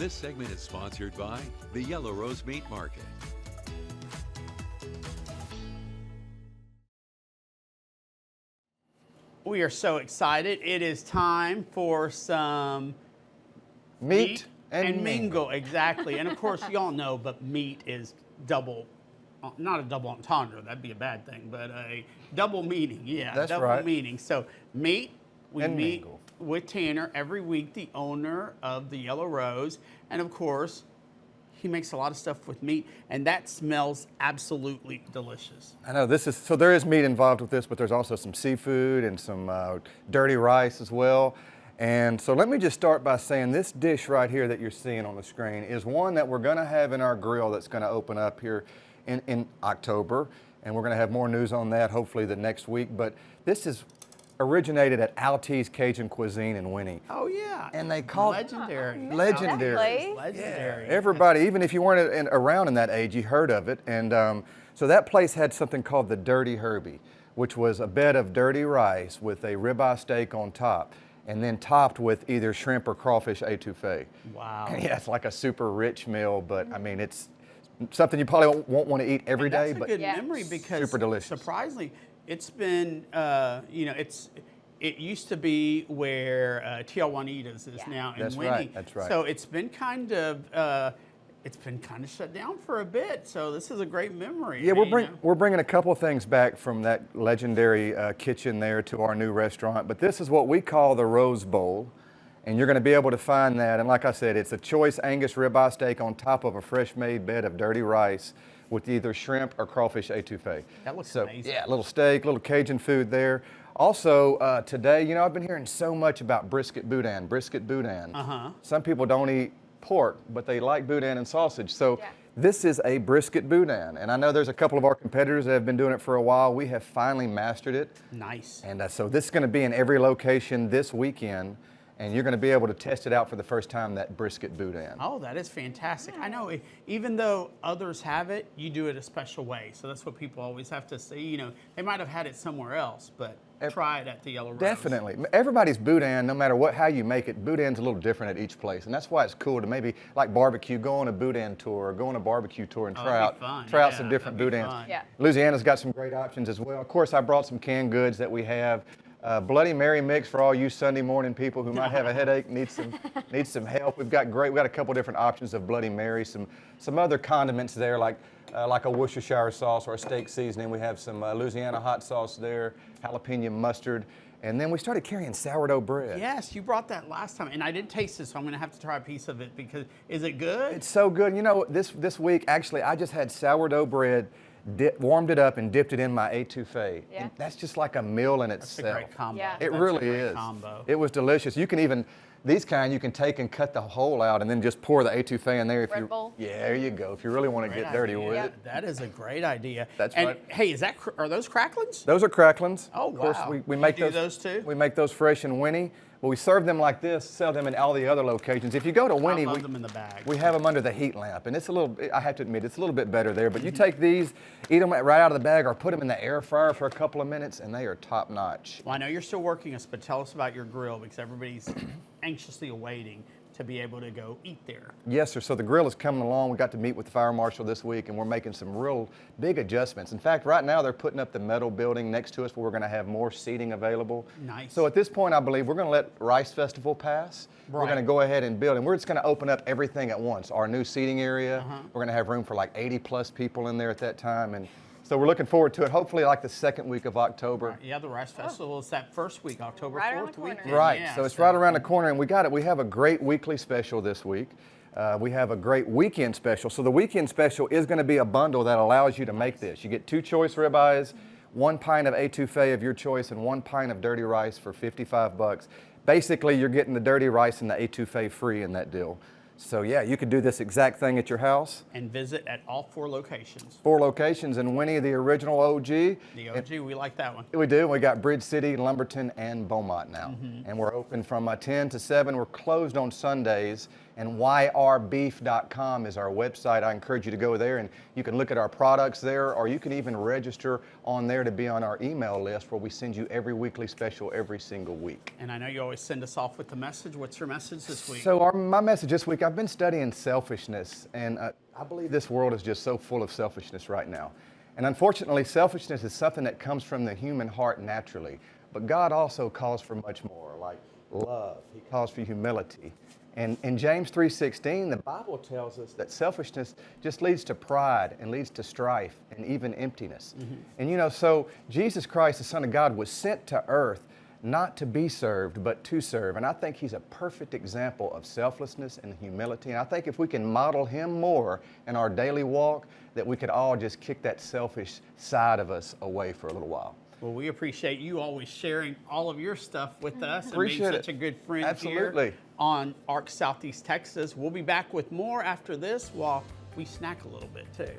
This segment is sponsored by the Yellow Rose Meat Market. We are so excited. It is time for some Meat and mingle. Exactly. And of course, y'all know, but meat is double, not a double entendre, that'd be a bad thing, but a double meaning. Yeah, That's double right. meaning. So meat, we And meet mingle. with Tanner every week, the owner of the Yellow Rose. And of course, he makes a lot of stuff with meat, and that smells absolutely delicious. I know so there is meat involved with this, but there's also some seafood and some dirty rice as well. And so let me just start by saying this dish right here that you're seeing on the screen is one that we're gonna have in our grill that's gonna open up here in October. And we're gonna have more news on that hopefully the next week. But this is originated at Alti's Cajun Cuisine in Winnie. Oh yeah. And they call legendary. Legendary. Legendary. Everybody, even if you weren't around in that age, you heard of it. And so that place had something called the Dirty Herbie, which was a bed of dirty rice with a ribeye steak on top, and then topped with either shrimp or crawfish étouffée. Wow. And yeah, it's like a super rich meal, but I mean, it's something you probably won't want to eat every day. That's a good memory because super delicious. Surprisingly, it's been, it used to be where Juanita's is now in That's Winnie. right, that's right. So it's been kind of shut down for a bit. So this is a great memory. Yeah, we're bringing a couple of things back from that legendary kitchen there to our new restaurant. But this is what we call the Rose Bowl, and you're going to be able to find that. And like I said, it's a choice Angus ribeye steak on top of a fresh-made bed of dirty rice with either shrimp or crawfish étouffée. That looks amazing. Yeah, a little steak, little Cajun food there. Also, today, I've been hearing so much about brisket boudin. Some people don't eat pork, but they like boudin and sausage. So this is a brisket boudin. And I know there's a couple of our competitors that have been doing it for a while. We have finally mastered it. Nice. And so this is going to be in every location this weekend. And you're going to be able to test it out for the first time, that brisket boudin. Oh, that is fantastic. I know, even though others have it, you do it a special way. So that's what people always have to say. They might have had it somewhere else, but try it at the Yellow Rose. Definitely. Everybody's boudin, no matter how you make it, boudin's a little different at each place. And that's why it's cool to maybe, like barbecue, go on a boudin tour or go on a barbecue tour and try out some different boudins. Yeah. Louisiana's got some great options as well. Of course, I brought some canned goods that we have. Bloody Mary mix for all you Sunday morning people who might have a headache, need some help. We've got a couple different options of Bloody Mary, some other condiments there like a Worcestershire sauce or a steak seasoning. We have some Louisiana hot sauce there, jalapeno mustard, and then we started carrying sourdough bread. Yes, you brought that last time, and I did taste this, so I'm going to have to try a piece of it because is it good? It's so good. This week actually I just had sourdough bread. Warmed it up and dipped it in my étouffée. Yeah. And that's just like a meal in itself. That's a great combo. Yeah. It That's really a great is. Combo. It was delicious. You can even, you can take and cut the hole out and then just pour the étouffée in there. Red Bull. Yeah, there you go. If you really want to get dirty with it. That is a great idea. That's and, right. Hey, are those cracklins? Those are cracklins. Oh, Of course, wow. we make You do those too? We make those fresh in Winnie. But we serve them like this, sell them in all the other locations. If you go to Winnie, I love them in the bag. we have them under the heat lamp, and it's I have to admit, it's a little bit better there. But you take these, eat them right out of the bag, or put them in the air fryer for a couple of minutes, and they are top notch. Well, I know you're still working us, but tell us about your grill because everybody's anxiously awaiting to be able to go eat there. Yes, sir. So the grill is coming along. We got to meet with the fire marshal this week, and we're making some real big adjustments. In fact, right now they're putting up the metal building next to us where we're going to have more seating available. Nice. So at this point, I believe we're going to let Rice Festival pass. We're going to go ahead and build, and we're just going to open up everything at once. Our new seating area. We're going to have room for like 80 plus people in there at that time, and so we're looking forward to it. Hopefully, like the second week of October. Yeah, the Rice Festival is that first week, October Right around 4th the corner. weekend. Right, Yeah, so it's right around the corner, and we have a great weekly special this week. We have a great weekend special. So the weekend special is going to be a bundle that allows you to make this. You get 2 choice ribeyes, 1 pint of étouffée of your choice, and 1 pint of dirty rice for $55. Basically, you're getting the dirty rice and the étouffée free in that deal. So yeah, you could do this exact thing at your house. And visit at all 4 locations. 4 locations in Winnie, the original OG. The OG, we like that one. We do. We got Bridge City, Lumberton, and Beaumont now. And we're open from 10 to 7. We're closed on Sundays. and yrbeef.com is our website. I encourage you to go there and you can look at our products there, or you can even register on there to be on our email list where we send you every weekly special every single week. And I know you always send us off with the message. What's your message this week? So my message this week, I've been studying selfishness, and I believe this world is just so full of selfishness right now. And unfortunately, selfishness is something that comes from the human heart naturally. But God also calls for much more, like love. He calls for humility. And in James 3:16, the Bible tells us that selfishness just leads to pride and leads to strife and even emptiness. And you know, so Jesus Christ, the Son of God, was sent to earth not to be served, but to serve. And I think he's a perfect example of selflessness and humility. And I think if we can model him more in our daily walk, that we could all just kick that selfish side of us away for a little while. Well, we appreciate you always sharing all of your stuff with us and Appreciate being it. such a good friend Absolutely. here on ARC Southeast Texas. We'll be back with more after this while we snack a little bit too.